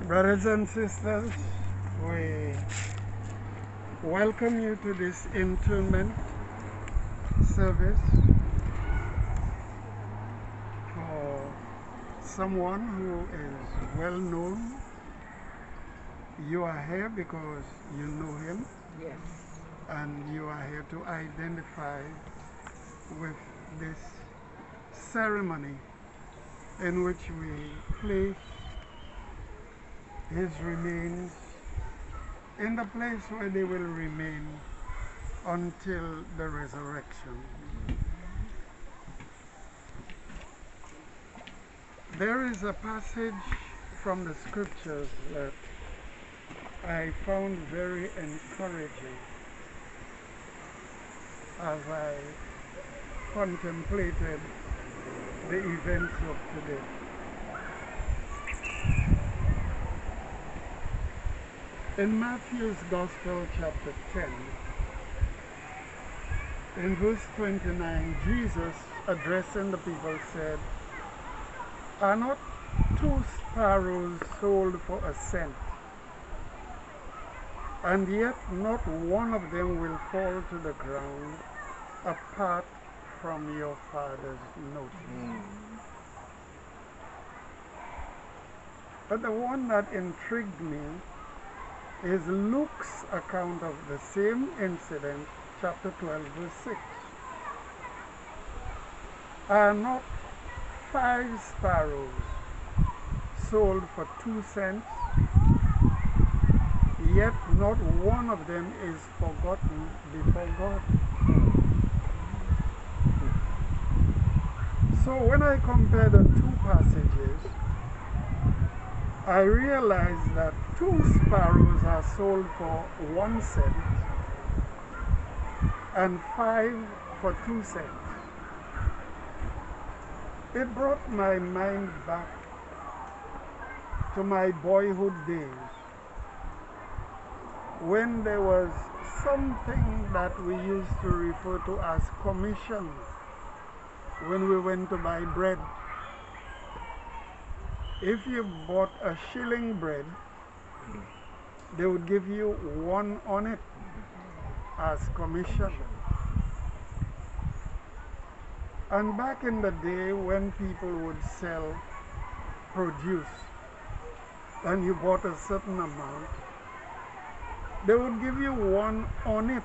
Brothers and sisters, we welcome you to this internment service for someone who is well known. You are here because you know him. Yes. And you are here to identify with this ceremony in which we place his remains in the place where they will remain until the resurrection. There is a passage from the scriptures that I found very encouraging as I contemplated the events of today. In Matthew's Gospel, chapter 10, in verse 29, Jesus, addressing the people, said, "Are not 2 sparrows sold for a cent? And yet not one of them will fall to the ground apart from your Father's notice." But the one that intrigued me is Luke's account of the same incident, chapter 12, verse 6. "Are not 5 sparrows sold for 2 cents? Yet not one of them is forgotten before God." So when I compare the 2 passages, I realized that 2 sparrows are sold for 1 cent and 5 for 2 cents. It brought my mind back to my boyhood days when there was something that we used to refer to as commission when we went to buy bread. If you bought a shilling bread, they would give you 1 on it as commission. And back in the day when people would sell produce and you bought a certain amount, they would give you 1 on it.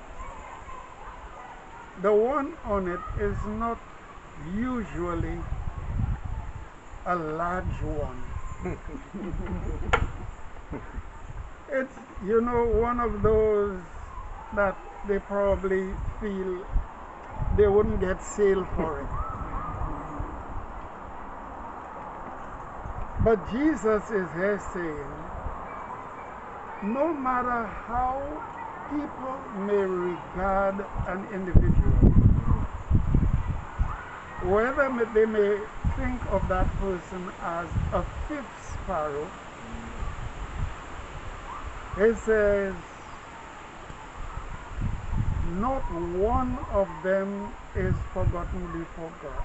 The 1 on it is not usually a large one. It's, one of those that they probably feel they wouldn't get sale for it. But Jesus is here saying, no matter how people may regard an individual, whether they may think of that person as a 5th sparrow, he says, not one of them is forgotten before God.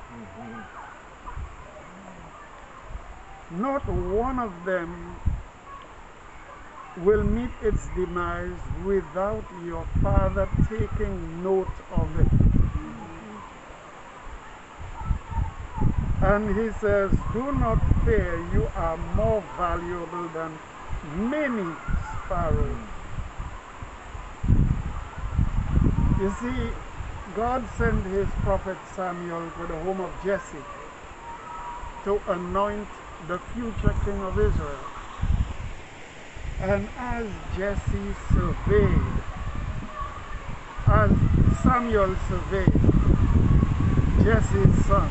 Not one of them will meet its demise without your Father taking note of it. And he says, do not fear, you are more valuable than many sparrows. You see, God sent his prophet Samuel to the home of Jesse to anoint the future king of Israel. And as Jesse surveyed, as Samuel surveyed Jesse's son,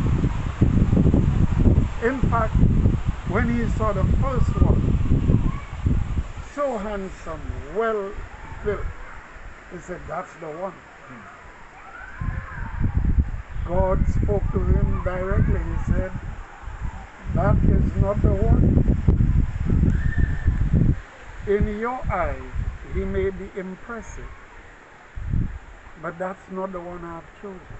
in fact, when he saw the first one, so handsome, well built, he said, that's the one. God spoke to him directly. He said, that is not the one. In your eyes, he may be impressive, but that's not the one I've chosen.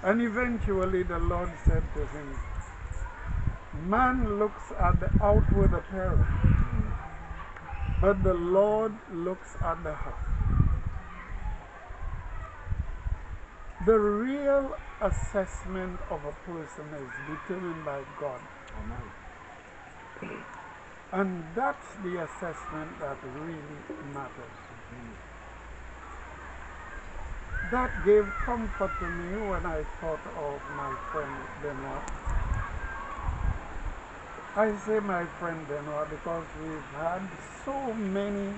And eventually the Lord said to him, Man looks at the outward appearance, but the Lord looks at the heart. The real assessment of a person is determined by God. And that's the assessment that really matters. That gave comfort to me when I thought of my friend Benoit. I say my friend Benoit because we've had so many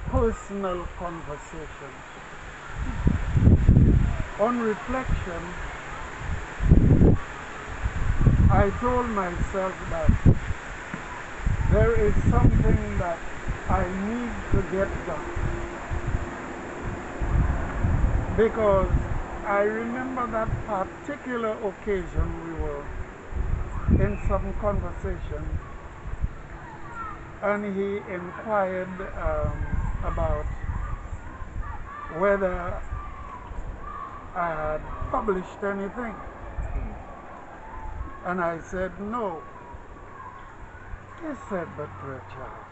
personal conversations. On reflection, I told myself that there is something that I need to get done. Because I remember that particular occasion we were in some conversation, and he inquired about whether I had published anything. And I said no. He said, but Brother Charles,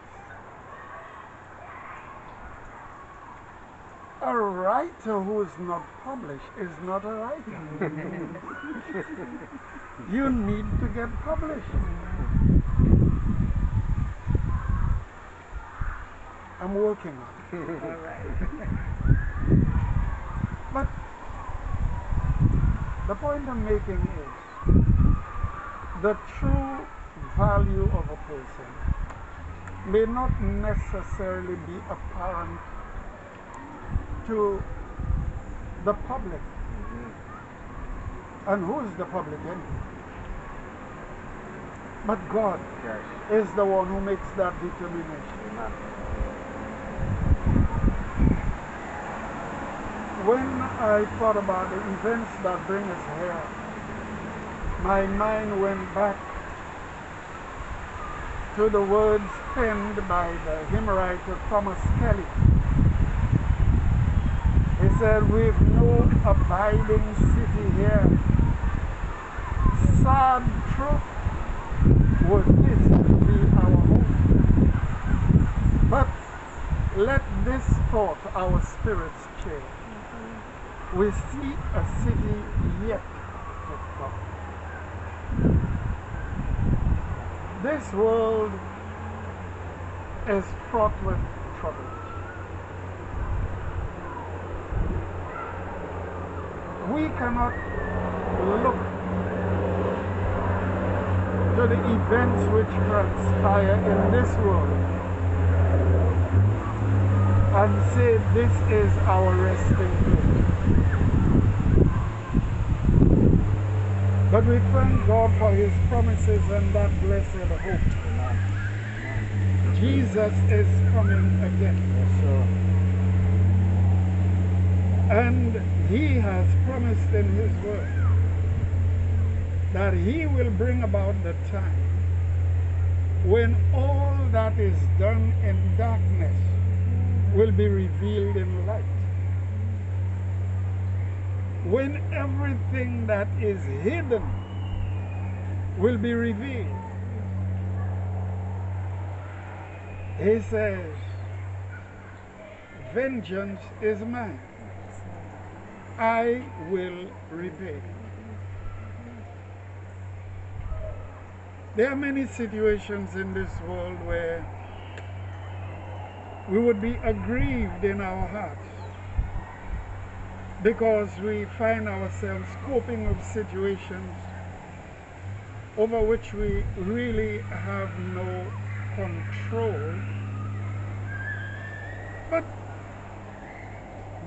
a writer who is not published is not a writer. You need to get published. I'm working on it. All right. But the point I'm making is the true value of a person may not necessarily be apparent to the public. And who is the public anyway? But God is the one who makes that determination. When I thought about the events that bring us here, my mind went back to the words penned by the hymn writer Thomas Kelly. He said, we've no abiding city here. Sad truth, would this be our home? But let this thought our spirits cheer. We see a city yet to come. This world is fraught with troubles. We cannot look to the events which transpire in this world and say this is our resting place. But we thank God for His promises and that blessed hope. Jesus is coming again. And He has promised in His word that He will bring about the time when all that is done in darkness will be revealed in light. When everything that is hidden will be revealed. He says, vengeance is mine. I will repay. There are many situations in this world where we would be aggrieved in our hearts because we find ourselves coping with situations over which we really have no control. But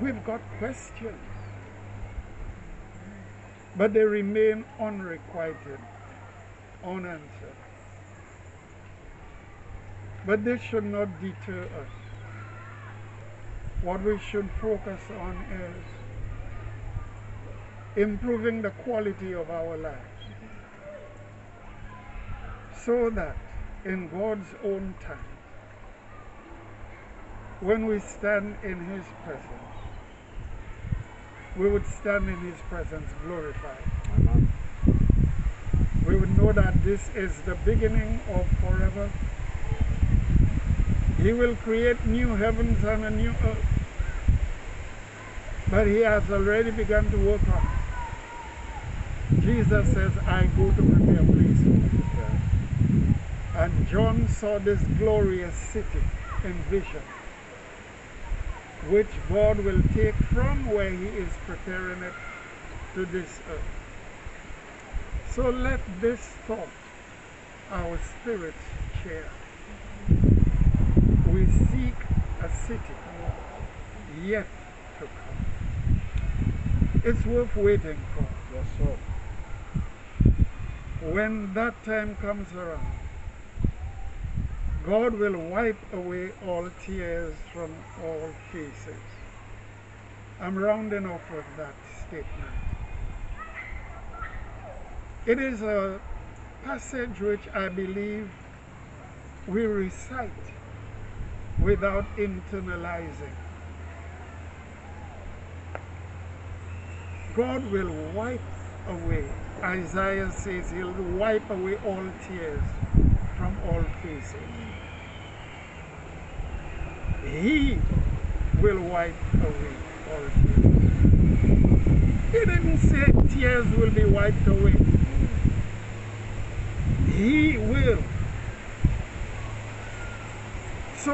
we've got questions, but they remain unrequited, unanswered. But this should not deter us. What we should focus on is improving the quality of our lives so that in God's own time, when we stand in His presence, we would stand in His presence glorified. we would know that this is the beginning of forever. He will create new heavens and a new earth. But he has already begun to work on it. Jesus says, I go to prepare a place for you. Yeah. And John saw this glorious city in vision, which God will take from where he is preparing it to this earth. So let this thought our spirits share. We seek a city yet to come. It's worth waiting for. Yes, sir. When that time comes around, God will wipe away all tears from all faces. I'm rounding off with that statement. It is a passage which I believe we recite without internalizing. God will wipe away. Isaiah says he'll wipe away all tears from all faces. He will wipe away all tears. He didn't say tears will be wiped away. He will. So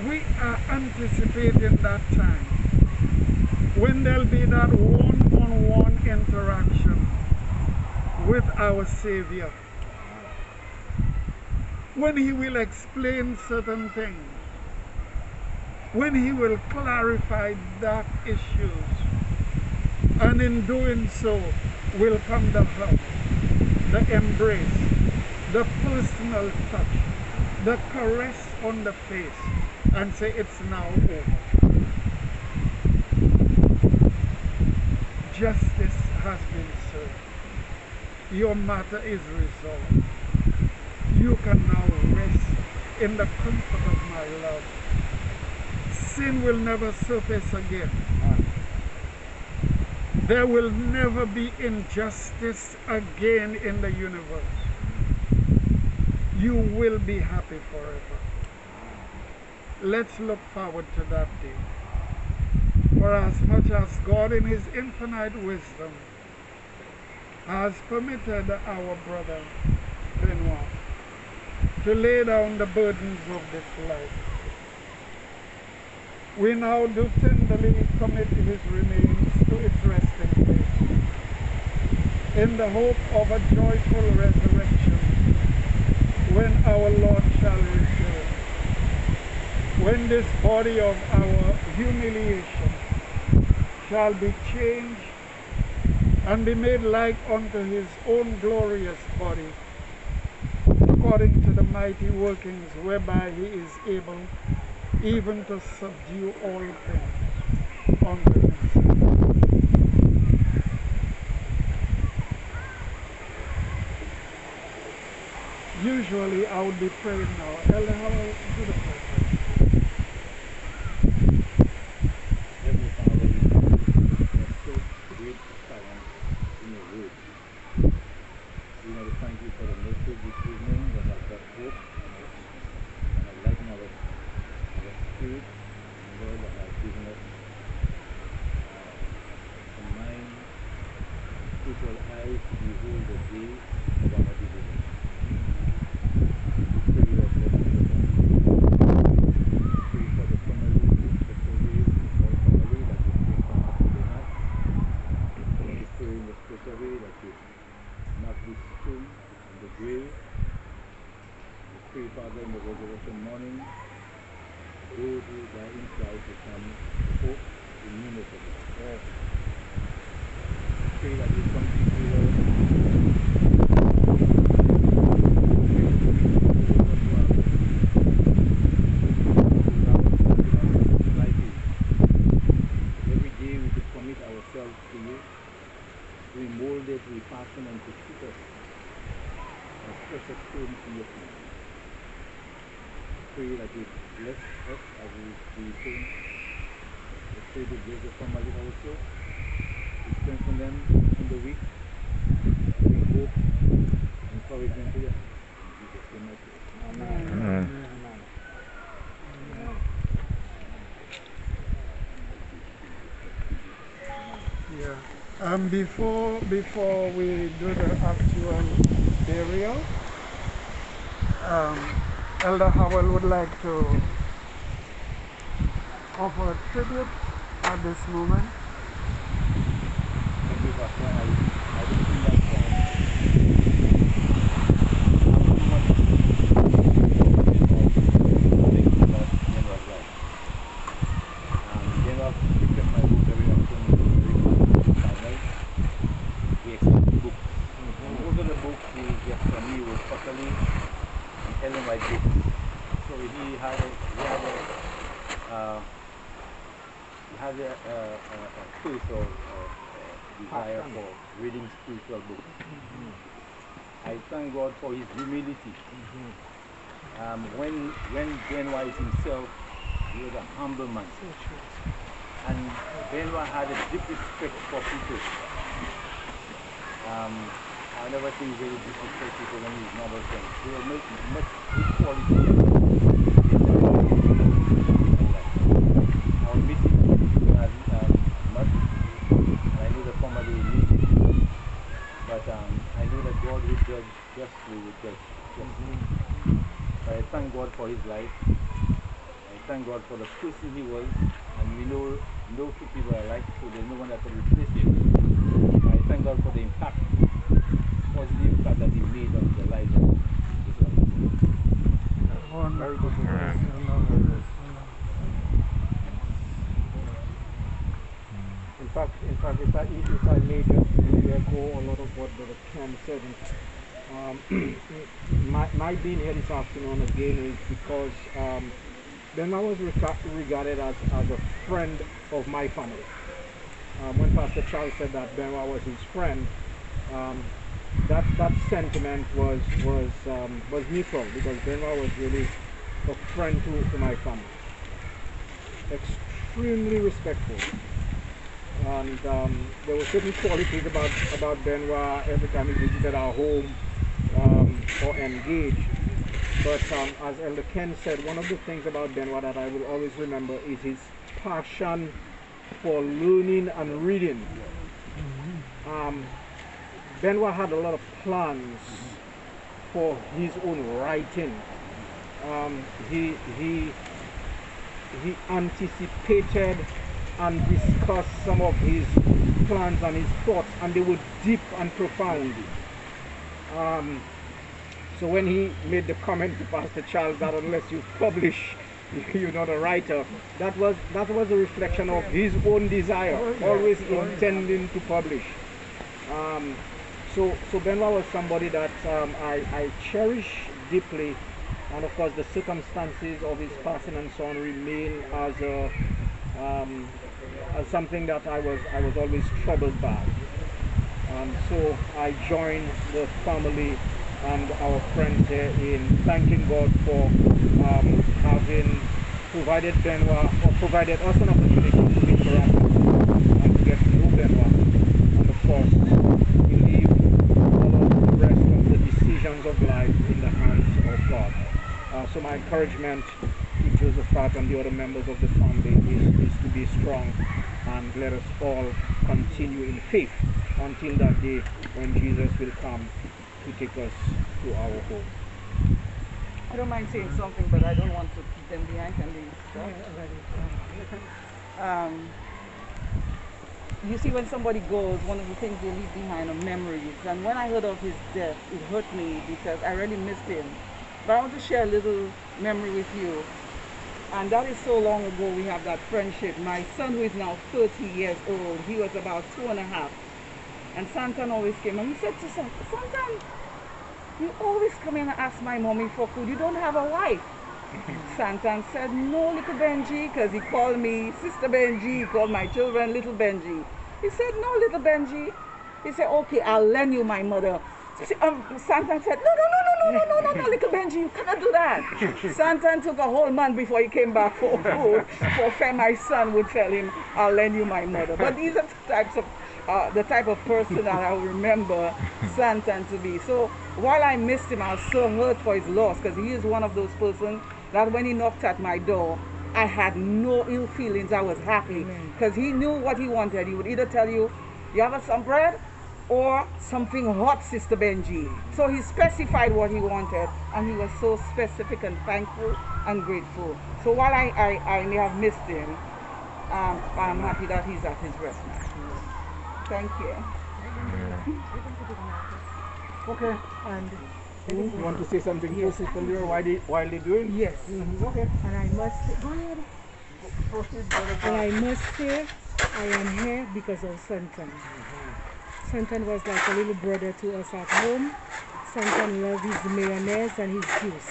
we are anticipating that time when there'll be that one-on-one interaction with our Savior, when he will explain certain things, when he will clarify dark issues, and in doing so will come the hug, the embrace, the personal touch, the caress on the face, and say it's now over. Justice has been served. Your matter is resolved. You can now rest in the comfort of my love. Sin will never surface again. There will never be injustice again in the universe. You will be happy forever. Let's look forward to that day. For as much as God in his infinite wisdom has permitted our brother Benoit to lay down the burdens of this life, we now do tenderly commit his remains to its resting place, in the hope of a joyful resurrection when our Lord shall return, when this body of our humiliation shall be changed and be made like unto his own glorious body, according to the mighty workings whereby he is able even to subdue all things unto himself. Usually I would be praying now. Elder, how do the prayer? Heavenly Father, we are so great silence in your word. We want to thank you for the message this evening that has got hope and enlightened our spirit, and Lord, that has given us a mind, spiritual eyes to behold the day of our deliverance. We pray, Lord, bless the pray for the family, the family, all family that is being contacted tonight. We pray in a special way that you mark this tomb and the grave. We pray, Father, in the resurrection morning, those who die in Christ will come to hope in newness of life. Yes. Pray that you come to you, Lord. Every day we could commit ourselves to you. We mold it, we fashion and to keep us as precious stones in your hand. Pray that you bless us as we return. We pray to bless the family also, to strengthen them in the week. Before we do the actual burial, um, Elder Howell would like to offer tribute at this moment. Thank you, Pastor. I don't think that spiritual desire for reading spiritual books. I thank God for his humility. When Benoit himself, he was a humble man. And Benoit had a deep respect for people. I never think he really disrespect people when he's normal friends. They will make much good quality. I will miss him much. And I know the family will miss him. But I know that God will judge justly with justly. But I thank God for his life. I thank God for the person he was. And we know no two people are alike, so there's no one that can replace him. I thank God for the impact, positive impact that he made on the lives of his life. Very good. In fact, if I may just really echo a lot of what Brother Ken said, my being here this afternoon again is because Benoit was regarded as a friend of my family. When Pastor Charles said that Benoit was his friend, that sentiment was neutral, because Benoit was really a friend to my family. Extremely respectful. And there were certain qualities about Benoit every time he visited our home or engaged. But as Elder Ken said, one of the things about Benoit that I will always remember is his passion for learning and reading. Benoit had a lot of plans for his own writing. He anticipated and discussed some of his plans and his thoughts, and they were deep and profound. So when he made the comment to Pastor Charles that unless you publish, you're not a writer, that was a reflection of his own desire, always intending to publish. So Benoit was somebody that I cherish deeply, and of course the circumstances of his passing and so on remain as something that I was always troubled by. So I join the family and our friends here in thanking God for having provided Benoit, or provided us an opportunity to interact and to get to know Benoit. And of course, we leave all of the rest of the decisions of life in the hands of God. So my encouragement to Josephat and the other members of the family is to be strong, and let us all continue in faith until that day when Jesus will come to take us to our home. I don't mind saying something, but I don't want to keep them behind. Can they stop? You see, when somebody goes, one of the things they leave behind are memories. And when I heard of his death, it hurt me because I really missed him. But I want to share a little memory with you. And that is so long ago we have that friendship. My son, who is now 30 years old, he was about 2.5. And Santan always came and he said to Santan, you always come in and ask my mommy for food. You don't have a wife. Santan said, no, little Benji, because he called me Sister Benji. He called my children Little Benji. He said, no, Little Benji. He said, okay, I'll lend you my mother. Santan said, no, Little Benji, you cannot do that. Santan took a whole month before he came back for food. For fear my son would tell him, I'll lend you my mother. But these are the type of person that I remember Santan to be. So while I missed him, I was so hurt for his loss, because he is one of those persons that when he knocked at my door, I had no ill feelings. I was happy because he knew what he wanted. He would either tell you, You have some bread or something hot, Sister Benji. So he specified what he wanted, and he was so specific and thankful and grateful. So while I may have missed him, I'm happy that he's at his rest now. Thank you. Okay, and you want to say something to Sister Lear while they're doing? Yes. Okay. And I must go ahead. And I must say I am here because of Santan. Santan was like a little brother to us at home. Santan loved his mayonnaise and his juice.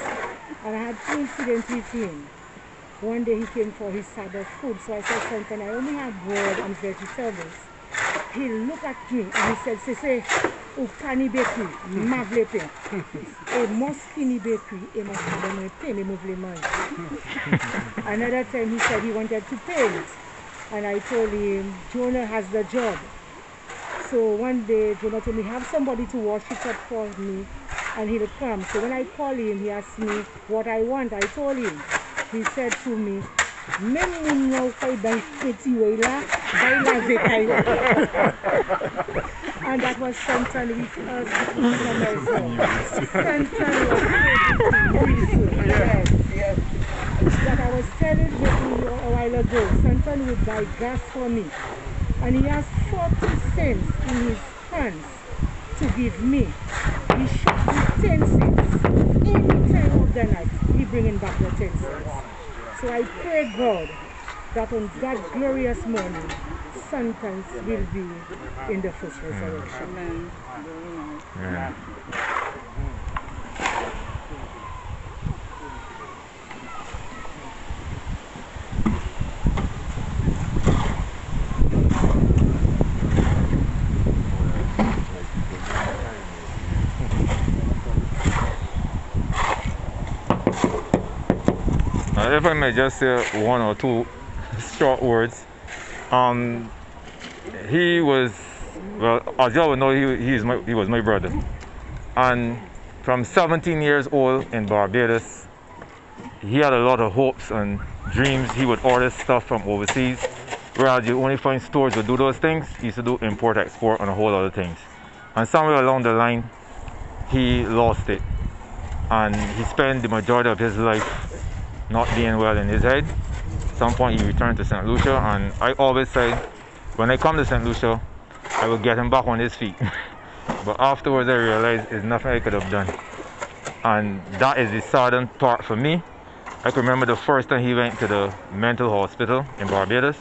And I had coincidence with him. One day he came for his Sabbath food, so I said, Santan, I only have bread and vegetables. He looked at me and he said, Sese, Upani bakery, mavle pe. A most fini bakery, a must have a pe, me move money. Another time he said he wanted to paint. And I told him, Jonah has the job. So one day, Jonah told me, have somebody to wash it up for me, and he'll come. So when I called him, he asked me what I want. I told him. He said to me, "Mem now kay by pretty wayla, by and that was Santan with us. Santan was beautiful. Yes. That I was telling you a while ago. Santan would buy gas for me. And he has 40 cents in his hands to give me. He shot me 10 cents. Any time of the night, he bringing back the 10 cents. So I pray God that on that glorious morning, Santans will be in the first resurrection. Amen. If I may just say one or two short words. He was, well, as you all know, he was my brother. And from 17 years old in Barbados, he had a lot of hopes and dreams. He would order stuff from overseas. Whereas you only find stores that do those things, he used to do import, export, and a whole lot of things. And somewhere along the line, he lost it. And he spent the majority of his life not being well in his head. At some point he returned to St. Lucia, and I always say, when I come to St. Lucia, I will get him back on his feet. But afterwards I realized there's nothing I could have done. And that is the saddened part for me. I can remember the first time he went to the mental hospital in Barbados.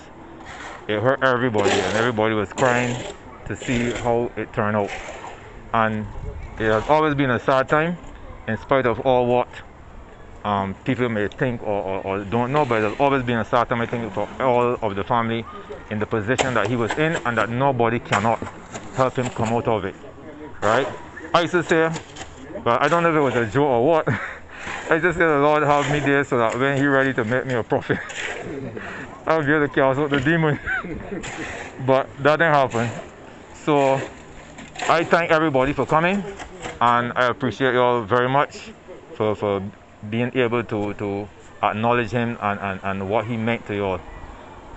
It hurt everybody, and everybody was crying to see how it turned out. And it has always been a sad time, in spite of all what people may think or don't know, but it has always been a sad time, I think, for all of the family in the position that he was in, and that nobody cannot help him come out of it, right? I used to say, but I don't know if it was a joke or what, I just said the Lord have me there so that when He's ready to make me a prophet, I'll be able to cast out the demon. But that didn't happen. So I thank everybody for coming, and I appreciate you all very much for being able to acknowledge him and what he meant to you all.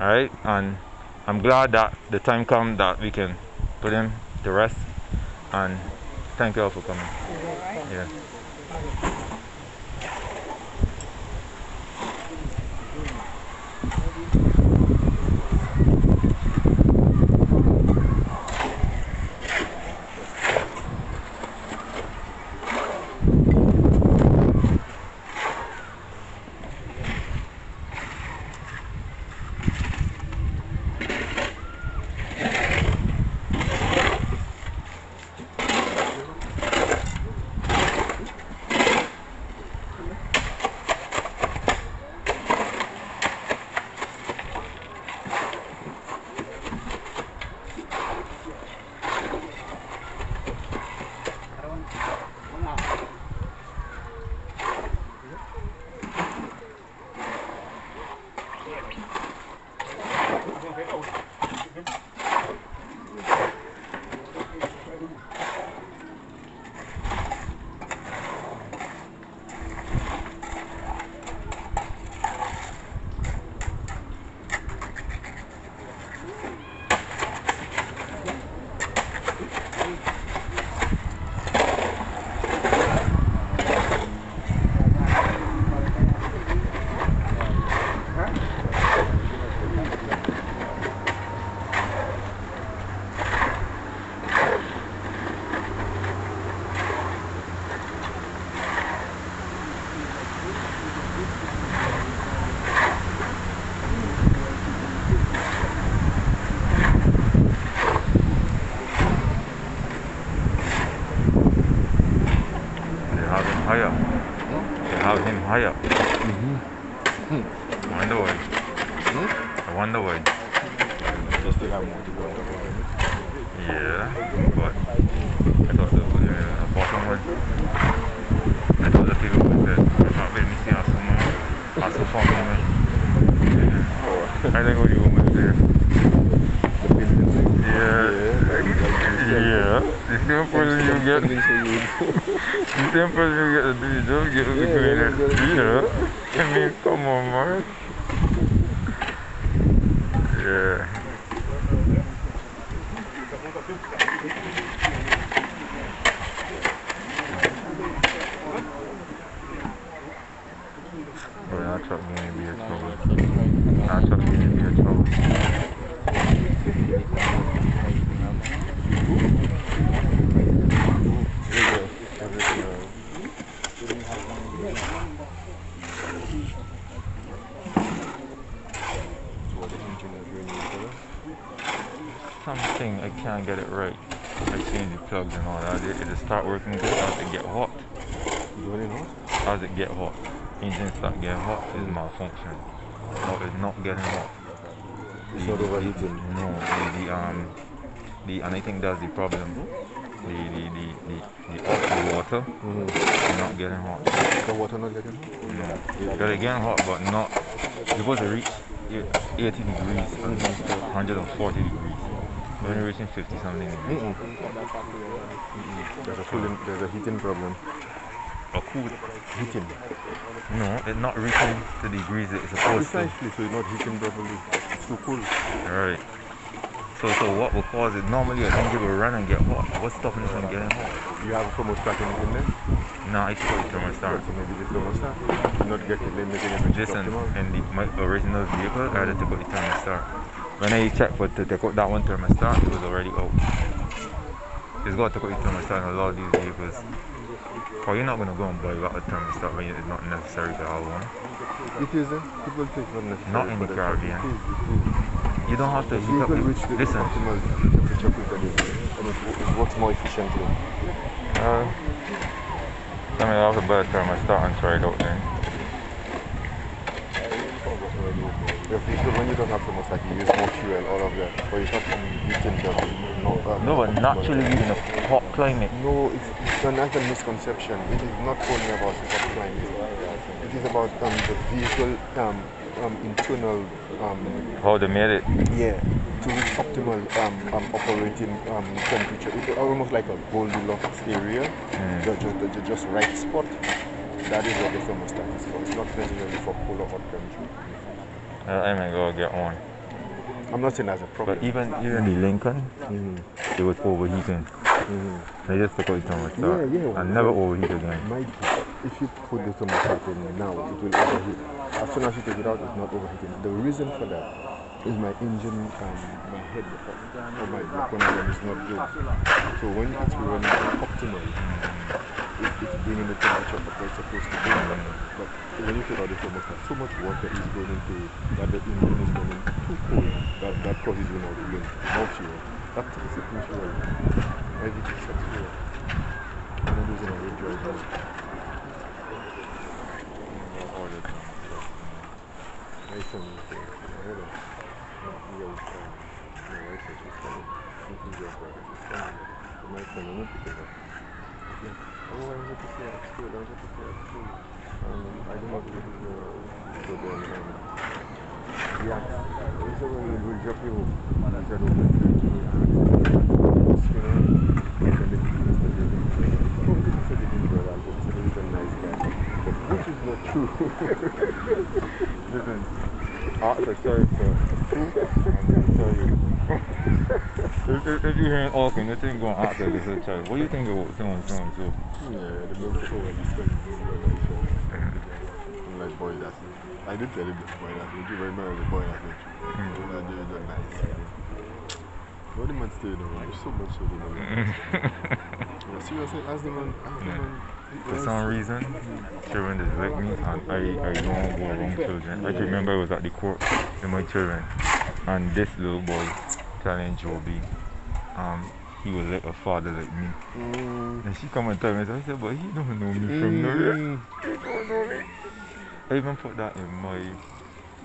Alright? And I'm glad that the time come that we can put him to rest. And thank you all for coming. Yeah. higher. They have him higher. I wonder why. I wonder why. They still have more to go. Yeah, but I thought the bottom one. I thought the people was dead. I thought maybe see us some also for me, man. Yeah. I think what you was there. Yeah. The same person you get. The same person you get to do your job, get to be doing it. You know? I mean, come on, man. Yeah. Boy, that truck gonna be a trouble. That truck gonna be a trouble. Something I can't get it right. I change the plugs and all that. It start working good as it get hot. As it get hot, engine start getting hot, is malfunction. Or it's not getting hot. It's not overheating. No, and I think that's the problem. The off water is not getting hot. The water not getting hot? No. They're getting hot, but not. You're supposed to reach 80 degrees and 140 degrees. When you're reaching 50 something degrees. There's a heating problem. A cool Heating. No, it's not reaching the degrees it's supposed to. Precisely, so it's not heating properly. It's too cool. Right. So what will cause it? Normally an engine will run and get hot. What's stopping it from getting hot? You have a thermostat in there? No, it's called thermostat. So maybe the thermostat. Not getting making it Just in my original vehicle, I had to take out the thermostat. When I checked to take out that one thermostat, it was already out. It's got to take out the thermostat in a lot of these vehicles. Or you're not going to go and buy a thermostat when it's not necessary to have one. It isn't. People think it's not necessary. Not in the Caribbean. It is. You don't have to heat up. Listen. Optimal temperature and it works more efficiently. I mean, I'll have to buy a thermostat and try it out then. Your vehicle, when you don't have thermostat, you use more fuel, all of that. But you have some heating that No, but naturally in a hot climate. No, it's another misconception. It is not only about hot climate. It is about the vehicle internal. How they made it? Yeah, to reach optimal operating temperature. It's almost like a Goldilocks area, the just right spot. That is what the thermostat is for. It's not necessarily for cool or hot temperature. I might go get one. I'm not saying that's a problem. But even the Lincoln, it was overheating. They just took out the thermostat and never overheat again. If you put the thermostat in now, it will overheat. As soon as you take it out, it's not overheating. The reason for that is my engine, my head or my connection is not good. So when it's running optimally, it's bringing the temperature up where it's supposed to be. But when you take out the thermostat, so much water is going into that the engine is running too cold. That causes you now to use more fuel. That takes it into fuel. Everything sets fuel. And I'm losing a red drive. Which is not true. Listen, Arthur sorry for truth, I'm tell you. If you're hearing Auckland, you think going out there to say, Charlie, what do you think about someone? Yeah, the milk show and this thing. I'm like, boy, that's it. I did tell him this boy, that's it. You very much the boy, that's it. You're not nice. What the man stayed around? So much so, seriously, ask the man. For some reason, children is like me, and I don't go around children. I remember I was at the court with my children, and this little boy telling Joby, he was like a father like me. And she come and tell me, so I said, but he don't know me from nowhere. He don't know me. I even put that in my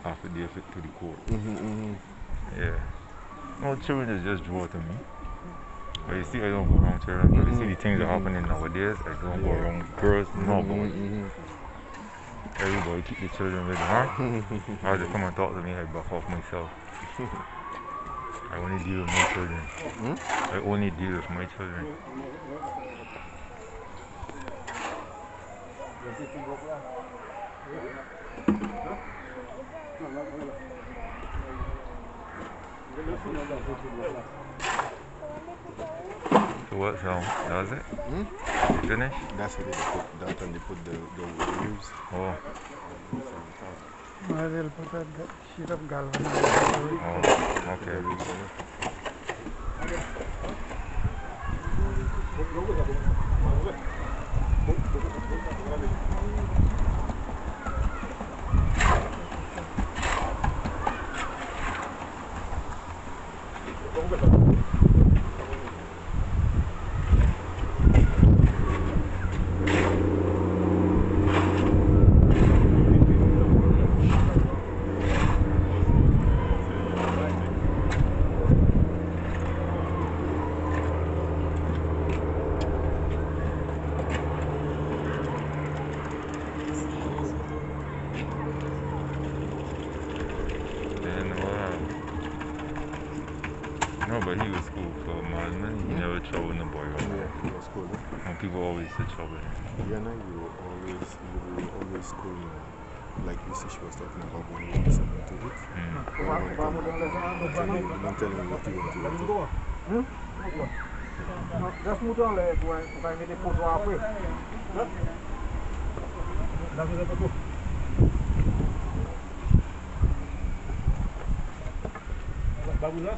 affidavit to the court. Yeah. No, children is just draw to me. But you see, I don't go around children. But you see the things that are happening nowadays, I don't go around girls, no boys. Everybody keep the children with them, huh? As they come and talk to me, I back off myself. I only deal with my children. I only deal with my children. So what song? That was it? You finished? That's what they put that and they put the waves. Oh. They'll put a sheet of galvanized. Oh, okay. No, but he was cool for man. He never troubled no boy. Yeah, he was cool. And people always said trouble him. Yeah, no, you were always cool. Like you see, she was talking about when you listen to it. Don't tell me what you want to do. Just move on like when I get the photo up with. Baguslah.